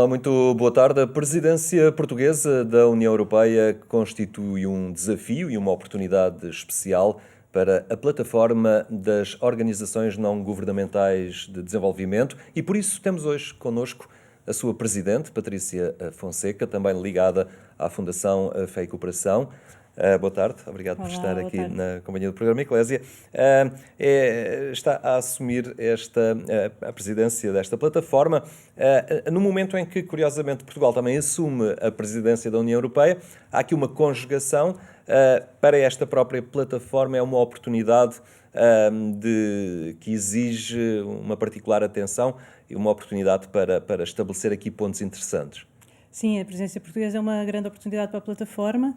Olá, muito boa tarde. A presidência portuguesa da União Europeia constitui um desafio e uma oportunidade especial para a plataforma das organizações não governamentais de desenvolvimento e por isso temos hoje connosco a sua presidente, Patrícia Fonseca, também ligada à Fundação Fé e Cooperação. Boa tarde, obrigado por estar aqui na companhia do programa Eclésia. Está a assumir a presidência desta plataforma no momento em que, curiosamente, Portugal também assume a presidência da União Europeia. Há aqui uma conjugação para esta própria plataforma, é uma oportunidade que exige uma particular atenção e uma oportunidade para estabelecer aqui pontos interessantes. Sim, a presidência portuguesa é uma grande oportunidade para a plataforma.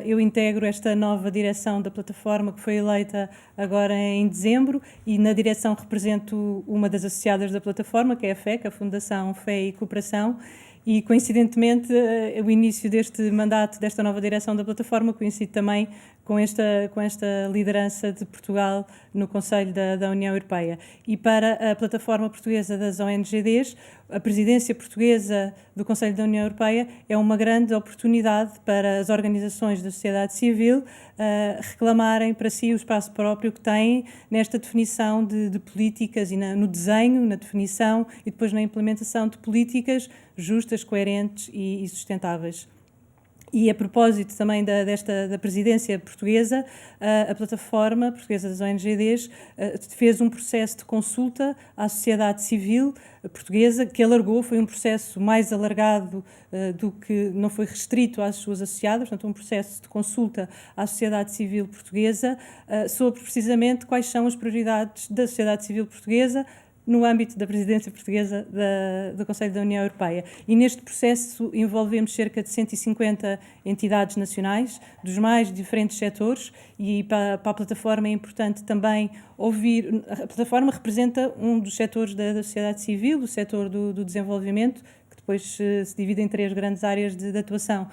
Eu integro esta nova direção da plataforma que foi eleita agora em dezembro e na direção represento uma das associadas da plataforma, que é a FEC, a Fundação Fé e Cooperação, e coincidentemente o início deste mandato desta nova direção da plataforma coincide também com esta liderança de Portugal no Conselho da União Europeia. E para a plataforma portuguesa das ONGDs, a presidência portuguesa do Conselho da União Europeia é uma grande oportunidade para as organizações da sociedade civil reclamarem para si o espaço próprio que têm nesta definição de políticas e no desenho, na definição e depois na implementação de políticas justas, coerentes e sustentáveis. E a propósito também da presidência portuguesa, a plataforma portuguesa das ONGDs fez um processo de consulta à sociedade civil portuguesa que alargou, foi um processo mais alargado do que não foi restrito às suas associadas, portanto um processo de consulta à sociedade civil portuguesa sobre precisamente quais são as prioridades da sociedade civil portuguesa no âmbito da presidência portuguesa do Conselho da União Europeia. E neste processo envolvemos cerca de 150 entidades nacionais, dos mais diferentes setores, e para a plataforma é importante também ouvir. A plataforma representa um dos setores da sociedade civil, do setor do desenvolvimento, que depois se divide em 3 grandes áreas de atuação.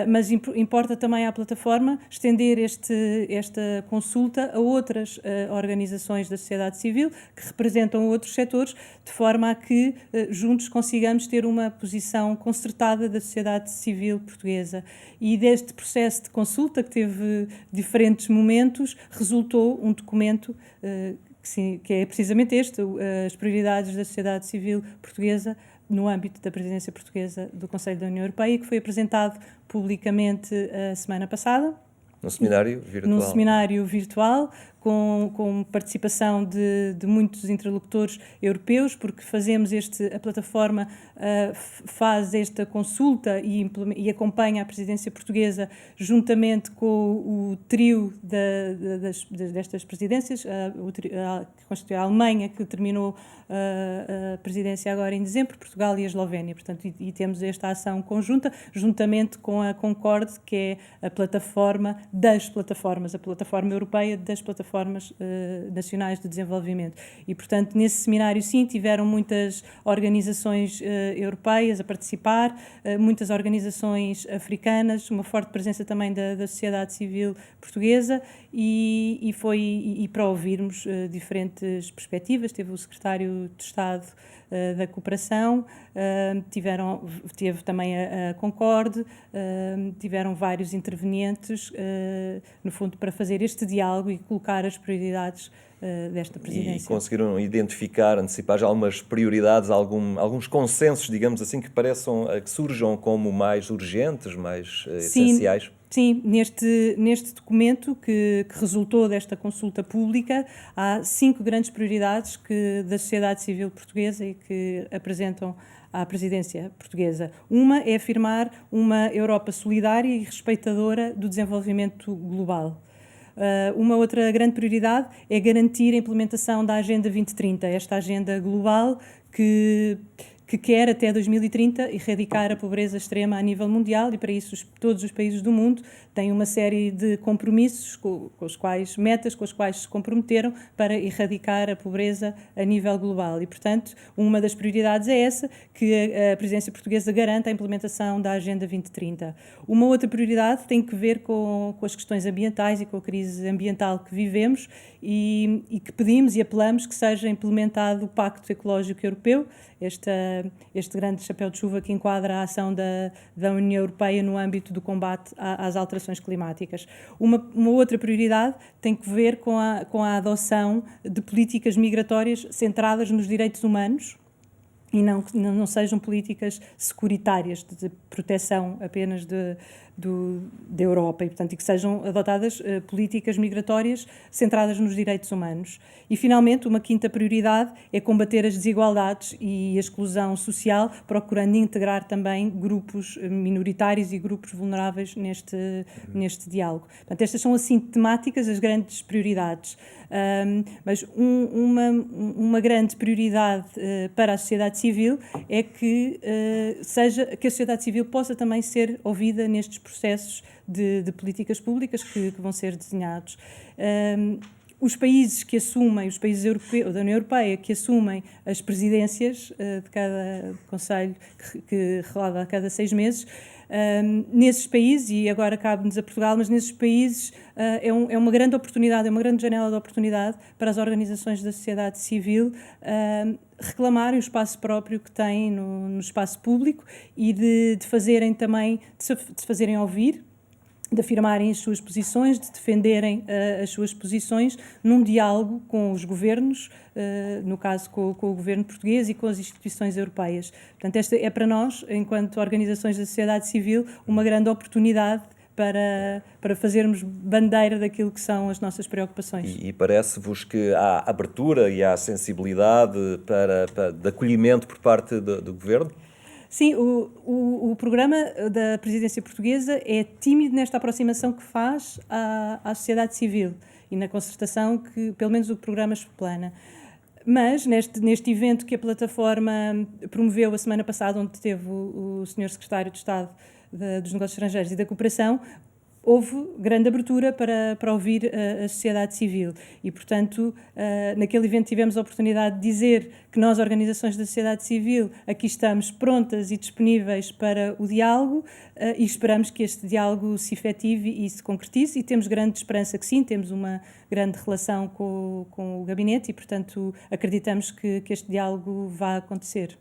Mas importa também à plataforma estender esta consulta a outras organizações da sociedade civil que representam outros setores, de forma a que juntos consigamos ter uma posição concertada da sociedade civil portuguesa. E deste processo de consulta, que teve diferentes momentos, resultou um documento que é precisamente este, as prioridades da sociedade civil portuguesa no âmbito da presidência portuguesa do Conselho da União Europeia, que foi apresentado publicamente a semana passada. Num seminário virtual. Num seminário virtual, com participação de muitos interlocutores europeus, porque a plataforma faz esta consulta e acompanha a presidência portuguesa juntamente com o trio destas presidências, que constitui a Alemanha, que terminou a presidência agora em dezembro, Portugal e a Eslovénia. Portanto, e temos esta ação conjunta, juntamente com a Concorde, que é a plataforma das plataformas, a plataforma europeia das plataformas nacionais de desenvolvimento. E, portanto, nesse seminário, sim, tiveram muitas organizações europeias a participar, muitas organizações africanas, uma forte presença também da sociedade civil portuguesa e para ouvirmos diferentes perspectivas. Teve o secretário de Estado da Cooperação, teve também a Concorde, tiveram vários intervenientes, no fundo, para fazer este diálogo e colocar as prioridades desta presidência. E conseguiram identificar, antecipar já algumas prioridades, alguns consensos, digamos assim, que surjam como mais urgentes, mais essenciais? Sim, neste documento que resultou desta consulta pública, há 5 grandes prioridades da sociedade civil portuguesa e que apresentam à presidência portuguesa. Uma é afirmar uma Europa solidária e respeitadora do desenvolvimento global. Uma outra grande prioridade é garantir a implementação da Agenda 2030, esta agenda global que quer até 2030 erradicar a pobreza extrema a nível mundial e para isso todos os países do mundo têm uma série de compromissos metas com as quais se comprometeram para erradicar a pobreza a nível global e, portanto, uma das prioridades é essa, que a presidência portuguesa garanta a implementação da Agenda 2030. Uma outra prioridade tem que ver com as questões ambientais e com a crise ambiental que vivemos e que pedimos e apelamos que seja implementado o Pacto Ecológico Europeu, este grande chapéu de chuva que enquadra a ação da União Europeia no âmbito do combate às alterações climáticas. Uma outra prioridade tem que ver com a adoção de políticas migratórias centradas nos direitos humanos, e não sejam políticas securitárias de proteção apenas da Europa, e, portanto, e que sejam adotadas políticas migratórias centradas nos direitos humanos. E, finalmente, uma quinta prioridade é combater as desigualdades e a exclusão social, procurando integrar também grupos minoritários e grupos vulneráveis neste diálogo. Portanto, estas são, assim, temáticas, as grandes prioridades. Mas uma grande prioridade para a sociedade civil é que a sociedade civil possa também ser ouvida nestes processos de políticas públicas que vão ser desenhados. Os países que assumem, os países europeus, da União Europeia, que assumem as presidências de cada Conselho, que roda a cada 6 meses, nesses países, e agora cabe-nos a Portugal, mas nesses países é uma grande oportunidade, é uma grande janela de oportunidade para as organizações da sociedade civil reclamarem o espaço próprio que têm no espaço público e de fazerem também, de se fazerem ouvir, de afirmarem as suas posições, de defenderem as suas posições num diálogo com os governos, no caso com o governo português e com as instituições europeias. Portanto, esta é para nós, enquanto organizações da sociedade civil, uma grande oportunidade para fazermos bandeira daquilo que são as nossas preocupações. E parece-vos que há abertura e há sensibilidade de acolhimento por parte do governo? Sim, o programa da presidência portuguesa é tímido nesta aproximação que faz à sociedade civil e na concertação que, pelo menos, o programa explana. Mas, neste evento que a plataforma promoveu a semana passada, onde teve o Sr. Secretário de Estado dos Negócios Estrangeiros e da Cooperação, houve grande abertura para ouvir a sociedade civil e, portanto, naquele evento tivemos a oportunidade de dizer que nós, organizações da sociedade civil, aqui estamos prontas e disponíveis para o diálogo e esperamos que este diálogo se efetive e se concretize, e temos grande esperança que sim, temos uma grande relação com o gabinete e, portanto, acreditamos que este diálogo vai acontecer.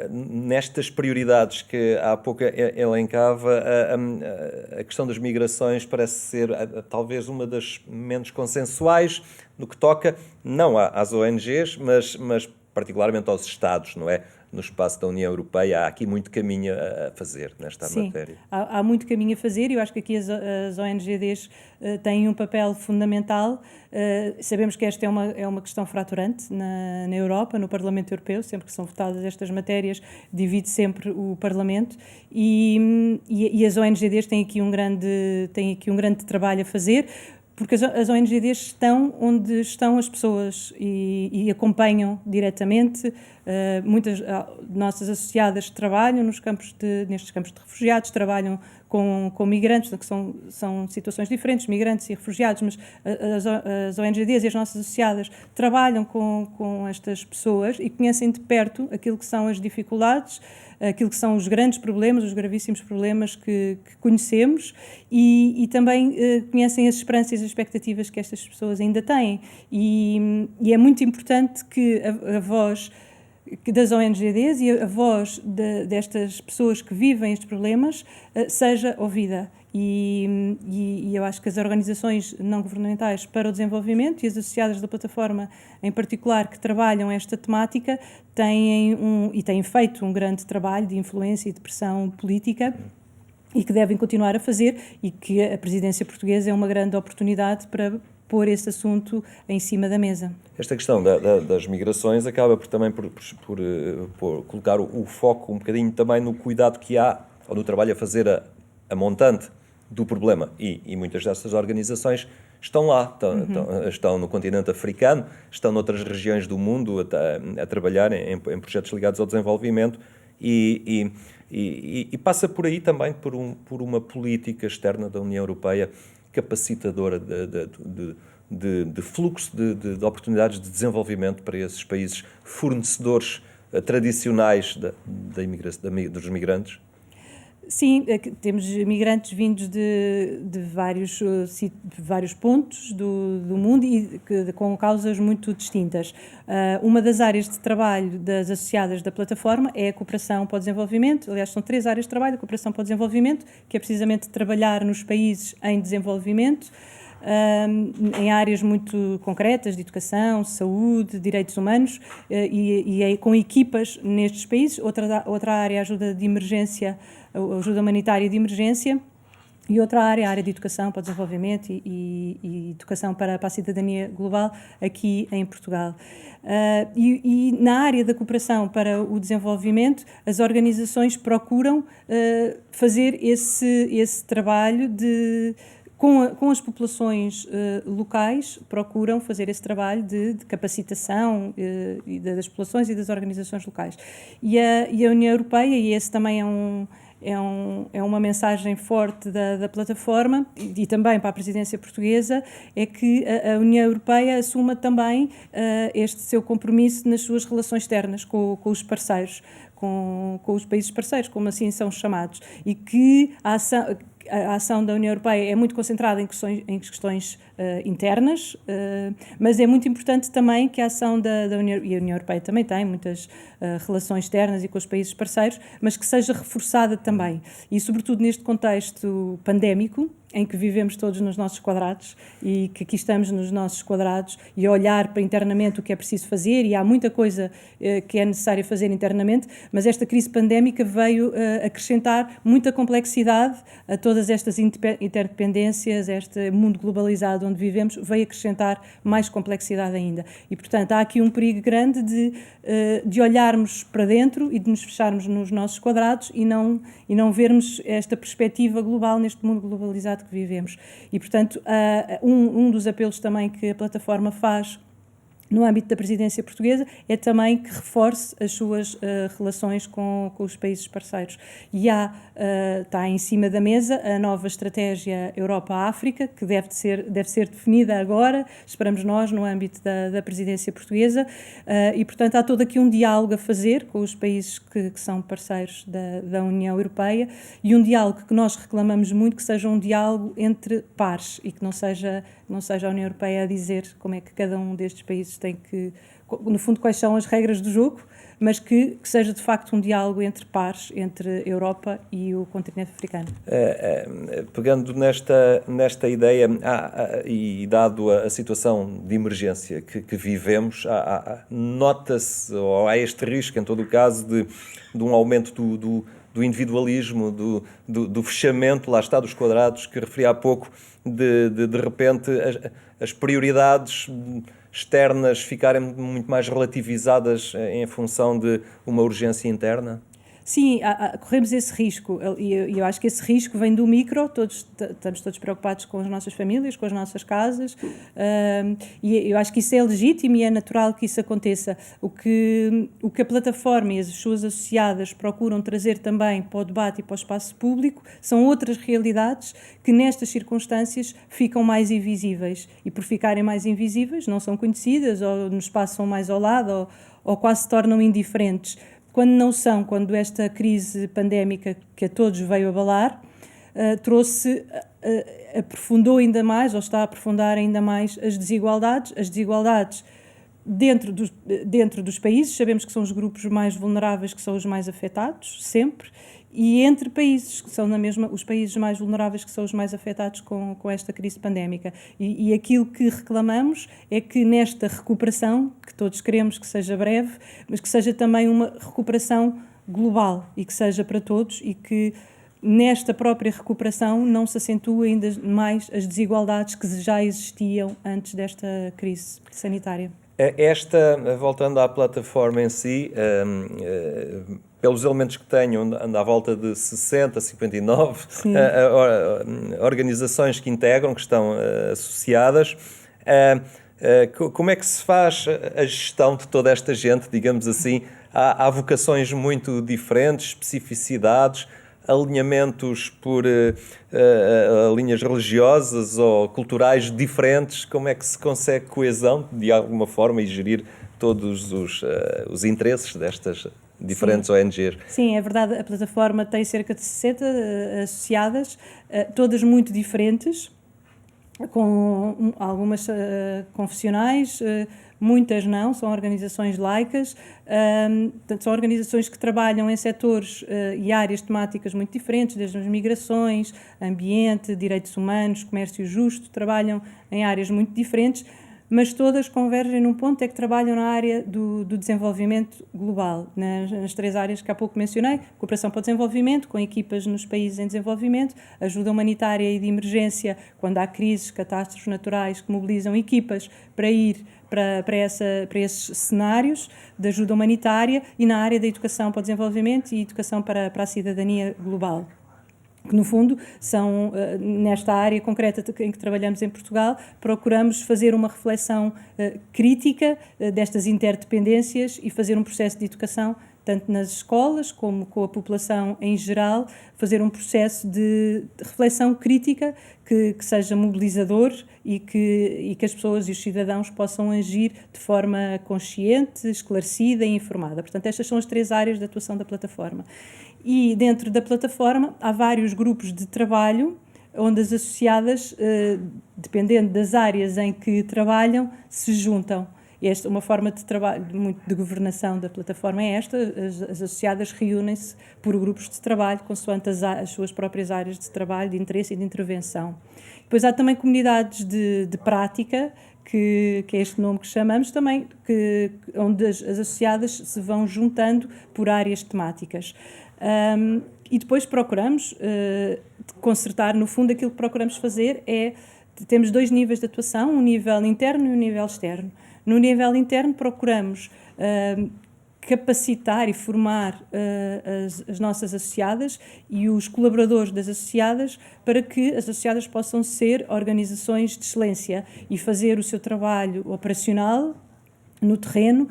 Nestas prioridades que há pouco elencava, a questão das migrações parece ser talvez uma das menos consensuais no que toca, não às ONGs, mas particularmente aos Estados, não é? No espaço da União Europeia há aqui muito caminho a fazer nesta matéria. Sim, há muito caminho a fazer e eu acho que aqui as ONGs têm um papel fundamental. Sabemos que esta é uma questão fraturante na Europa, no Parlamento Europeu, sempre que são votadas estas matérias, divide sempre o Parlamento e as ONGs têm aqui um grande trabalho a fazer, porque as ONGs estão onde estão as pessoas e acompanham diretamente. Muitas nossas associadas trabalham nestes campos de refugiados, trabalham com migrantes, que são situações diferentes, migrantes e refugiados, mas as ONGs e as nossas associadas trabalham com estas pessoas e conhecem de perto aquilo que são as dificuldades, aquilo que são os grandes problemas, os gravíssimos problemas que conhecemos e também conhecem as esperanças e as expectativas que estas pessoas ainda têm. E é muito importante que a voz das ONGs e a voz destas pessoas que vivem estes problemas seja ouvida. E eu acho que as organizações não governamentais para o desenvolvimento e as associadas da plataforma, em particular, que trabalham esta temática, têm feito um grande trabalho de influência e de pressão política e que devem continuar a fazer, e que a presidência portuguesa é uma grande oportunidade para pôr esse assunto em cima da mesa. Esta questão das migrações acaba também por colocar o foco um bocadinho também no cuidado que há, ou no trabalho a fazer a montante do problema. E muitas dessas organizações estão lá, estão no continente africano, estão noutras regiões do mundo a trabalhar em projetos ligados ao desenvolvimento e passa por aí também por uma política externa da União Europeia capacitadora de fluxo de oportunidades de desenvolvimento para esses países fornecedores tradicionais dos migrantes? Sim, temos migrantes vindos de vários pontos do mundo e com causas muito distintas. Uma das áreas de trabalho das associadas da plataforma é a cooperação para o desenvolvimento. Aliás, são 3 áreas de trabalho: a cooperação para o desenvolvimento, que é precisamente trabalhar nos países em desenvolvimento, em áreas muito concretas de educação, saúde, direitos humanos, e com equipas nestes países. Outra área é a ajuda de emergência, ajuda humanitária de emergência, e outra área, a área de educação para o desenvolvimento e educação para a cidadania global, aqui em Portugal. E na área da cooperação para o desenvolvimento, as organizações procuram fazer esse trabalho com as populações locais, procuram fazer esse trabalho de capacitação das populações e das organizações locais. E a União Europeia, e esse também é uma mensagem forte da plataforma e também para a presidência portuguesa, é que a União Europeia assuma também este seu compromisso nas suas relações externas com os parceiros, com os países parceiros, como assim são chamados, e que a ação da União Europeia é muito concentrada em questões internas, mas é muito importante também que a ação da União, e a União Europeia também tem muitas relações externas e com os países parceiros, mas que seja reforçada também. E, sobretudo, neste contexto pandémico, em que vivemos todos nos nossos quadrados e que aqui estamos nos nossos quadrados e a olhar para internamente o que é preciso fazer, e há muita coisa que é necessário fazer internamente, mas esta crise pandémica veio acrescentar muita complexidade a todas estas interdependências, este mundo globalizado onde vivemos, veio acrescentar mais complexidade ainda. E, portanto, há aqui um perigo grande de olharmos para dentro e de nos fecharmos nos nossos quadrados e não vermos esta perspectiva global neste mundo globalizado que vivemos. E, portanto, um dos apelos também que a plataforma faz no âmbito da presidência portuguesa é também que reforce as suas relações com os países parceiros. E está em cima da mesa a nova estratégia Europa-África, que deve ser definida agora, esperamos nós, no âmbito da presidência portuguesa, e, portanto, há todo aqui um diálogo a fazer com os países que são parceiros da União Europeia, e um diálogo que nós reclamamos muito, que seja um diálogo entre pares e que não seja a União Europeia a dizer como é que cada um destes países tem que, no fundo, quais são as regras do jogo, mas que seja de facto um diálogo entre pares, entre a Europa e o continente africano. Pegando nesta ideia, e dado a situação de emergência que vivemos, nota-se, ou há este risco, em todo o caso, de um aumento do individualismo, do fechamento, lá está, dos quadrados, que referi há pouco, de repente as prioridades externas ficarem muito mais relativizadas em função de uma urgência interna? Sim, corremos esse risco, e eu acho que esse risco vem do micro. Estamos todos preocupados com as nossas famílias, com as nossas casas, e eu acho que isso é legítimo e é natural que isso aconteça. O que a plataforma e as suas associadas procuram trazer também para o debate e para o espaço público são outras realidades que nestas circunstâncias ficam mais invisíveis, e por ficarem mais invisíveis não são conhecidas, ou nos passam mais ao lado, ou quase se tornam indiferentes. Quando esta crise pandémica que a todos veio abalar, aprofundou ainda mais, ou está a aprofundar ainda mais as desigualdades dentro dos países. Sabemos que são os grupos mais vulneráveis que são os mais afetados, sempre, e entre países, que são os países mais vulneráveis que são os mais afetados com esta crise pandémica. E aquilo que reclamamos é que nesta recuperação, que todos queremos que seja breve, mas que seja também uma recuperação global e que seja para todos, e que nesta própria recuperação não se acentuem ainda mais as desigualdades que já existiam antes desta crise sanitária. Voltando à plataforma em si, pelos elementos que tenho, anda à volta de 60, 59 organizações que integram, que estão associadas. Como é que se faz a gestão de toda esta gente, digamos assim? Há vocações muito diferentes, especificidades, alinhamentos por linhas religiosas ou culturais diferentes. Como é que se consegue coesão, de alguma forma, e gerir todos os interesses diferentes ONGs. Sim, é verdade, a plataforma tem cerca de 60 associadas, todas muito diferentes, com algumas confessionais, muitas não, são organizações laicas, são organizações que trabalham em setores e áreas temáticas muito diferentes, desde as migrações, ambiente, direitos humanos, comércio justo, trabalham em áreas muito diferentes, mas todas convergem num ponto, é que trabalham na área do desenvolvimento global, nas 3 áreas que há pouco mencionei: cooperação para o desenvolvimento, com equipas nos países em desenvolvimento, ajuda humanitária e de emergência, quando há crises, catástrofes naturais, que mobilizam equipas para ir para esses cenários de ajuda humanitária, e na área da educação para o desenvolvimento e educação para a cidadania global, que no fundo são, nesta área concreta em que trabalhamos em Portugal, procuramos fazer uma reflexão crítica destas interdependências e fazer um processo de educação, tanto nas escolas como com a população em geral, fazer um processo de reflexão crítica que seja mobilizador e que as pessoas e os cidadãos possam agir de forma consciente, esclarecida e informada. Portanto, estas são as 3 áreas de atuação da plataforma. E dentro da plataforma há vários grupos de trabalho onde as associadas, dependendo das áreas em que trabalham, se juntam. Uma forma de trabalho, de governação da plataforma é esta: as associadas reúnem-se por grupos de trabalho, consoante as suas próprias áreas de trabalho, de interesse e de intervenção. Depois há também comunidades de prática, que é este nome que chamamos também, onde as associadas se vão juntando por áreas temáticas. E depois procuramos concertar, no fundo, aquilo que procuramos fazer temos 2 níveis de atuação, um nível interno e um nível externo. No nível interno procuramos capacitar e formar as nossas associadas e os colaboradores das associadas para que as associadas possam ser organizações de excelência e fazer o seu trabalho operacional no terreno,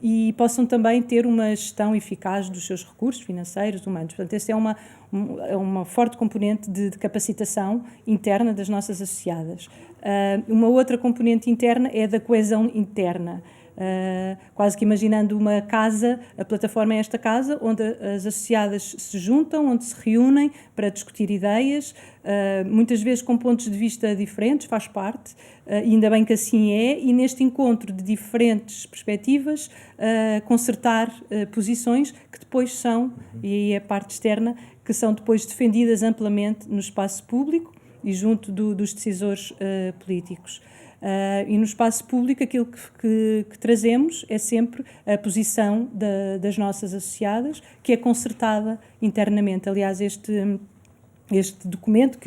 e possam também ter uma gestão eficaz dos seus recursos financeiros, humanos. Portanto, essa é uma forte componente de capacitação interna das nossas associadas. Uma outra componente interna é da coesão interna. Quase que imaginando uma casa, a plataforma é esta casa onde as associadas se juntam, onde se reúnem para discutir ideias, muitas vezes com pontos de vista diferentes, faz parte, e ainda bem que assim é, e neste encontro de diferentes perspectivas, concertar posições que depois são, e aí é a parte externa, que são depois defendidas amplamente no espaço público e junto dos decisores políticos. E no espaço público aquilo que trazemos é sempre a posição das nossas associadas, que é concertada internamente. Aliás, este documento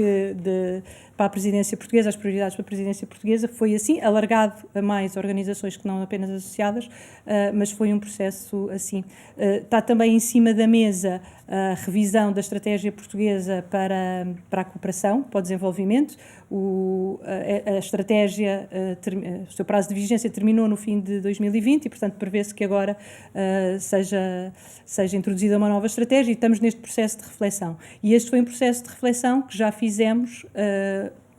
para a presidência portuguesa, as prioridades para a presidência portuguesa, foi assim, alargado a mais organizações que não apenas associadas, mas foi um processo assim. Está também em cima da mesa a revisão da estratégia portuguesa para a cooperação, para o desenvolvimento. A estratégia, o seu prazo de vigência terminou no fim de 2020 e, portanto, prevê-se que agora seja introduzida uma nova estratégia, e estamos neste processo de reflexão. E este foi um processo de reflexão que já fizemos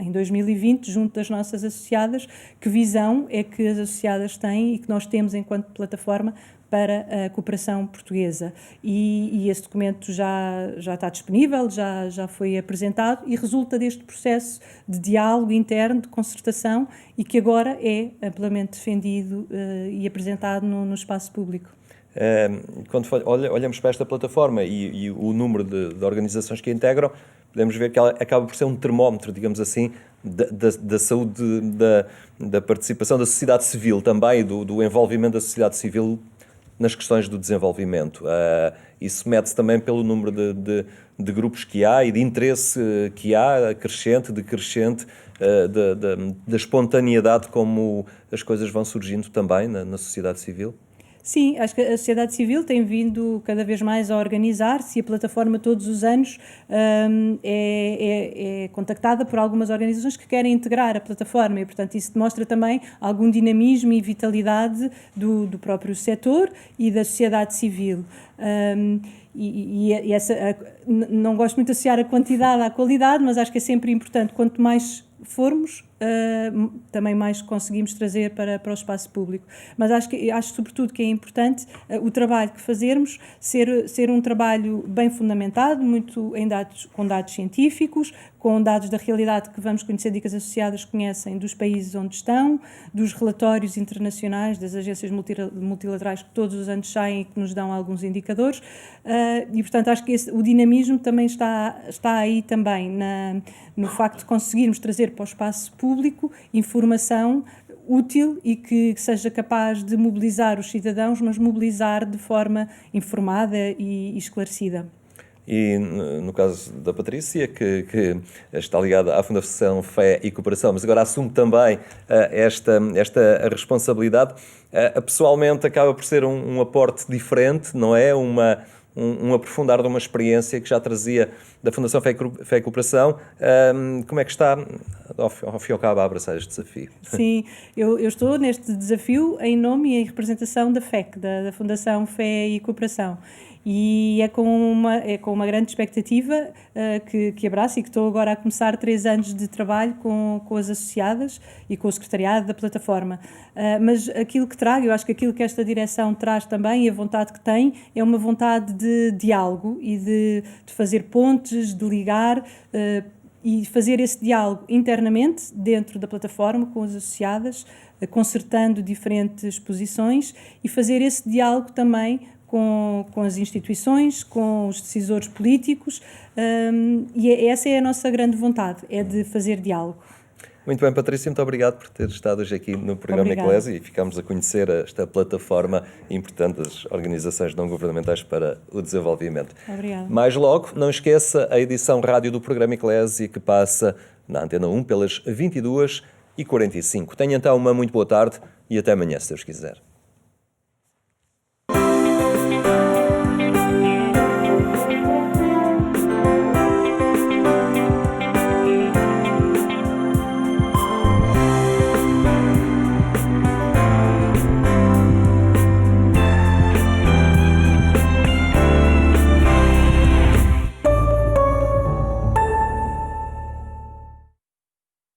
em 2020, junto das nossas associadas. Que visão é que as associadas têm e que nós temos enquanto plataforma para a cooperação portuguesa? E esse documento já está disponível, já foi apresentado e resulta deste processo de diálogo interno, de concertação, e que agora é amplamente defendido e apresentado no espaço público. Quando olhamos para esta plataforma e o número de organizações que a integram, podemos ver que ela acaba por ser um termómetro, digamos assim, da saúde, da participação da sociedade civil também, do envolvimento da sociedade civil nas questões do desenvolvimento. Isso mede-se também pelo número de grupos que há e de interesse que há, crescente, da espontaneidade como as coisas vão surgindo também na sociedade civil. Sim, acho que a sociedade civil tem vindo cada vez mais a organizar-se, e a plataforma todos os anos é contactada por algumas organizações que querem integrar a plataforma, e, portanto, isso demonstra também algum dinamismo e vitalidade do próprio setor e da sociedade civil. Não gosto muito de associar a quantidade à qualidade, mas acho que é sempre importante. Quanto mais formos, também mais conseguimos trazer para o espaço público. Mas acho sobretudo que é importante o trabalho que fazermos ser um trabalho bem fundamentado, muito com dados científicos, com dados da realidade que vamos conhecer e que as associadas conhecem dos países onde estão, dos relatórios internacionais, das agências multilaterais que todos os anos saem e que nos dão alguns indicadores, e portanto acho que o dinamismo também está aí também, no facto de conseguirmos trazer para o espaço público informação útil e que seja capaz de mobilizar os cidadãos, mas mobilizar de forma informada e esclarecida. E no caso da Patrícia, que está ligada à Fundação Fé e Cooperação, mas agora assume também esta responsabilidade, pessoalmente acaba por ser um aporte diferente, não é? Um aprofundar de uma experiência que já trazia da Fundação Fé e Cooperação. Como é que está, ao fim e ao cabo, a abraçar este desafio? Sim, eu estou neste desafio em nome e em representação da FEC, da Fundação Fé e Cooperação. E é com uma grande expectativa que abraço e que estou agora a começar 3 anos de trabalho com as associadas e com o secretariado da plataforma. Mas aquilo que trago, eu acho que aquilo que esta direção traz também e a vontade que tem é uma vontade de diálogo e de fazer pontes, de ligar e fazer esse diálogo internamente dentro da plataforma com as associadas, concertando diferentes posições e fazer esse diálogo também com as instituições, com os decisores políticos, e essa é a nossa grande vontade, é de fazer diálogo. Muito bem, Patrícia, muito obrigado por ter estado hoje aqui no programa Eclésia e ficámos a conhecer esta plataforma importante das organizações não governamentais para o desenvolvimento. Obrigada. Mais logo, não esqueça a edição rádio do programa Eclésia que passa na Antena 1 pelas 22h45. Tenha então uma muito boa tarde e até amanhã, se Deus quiser.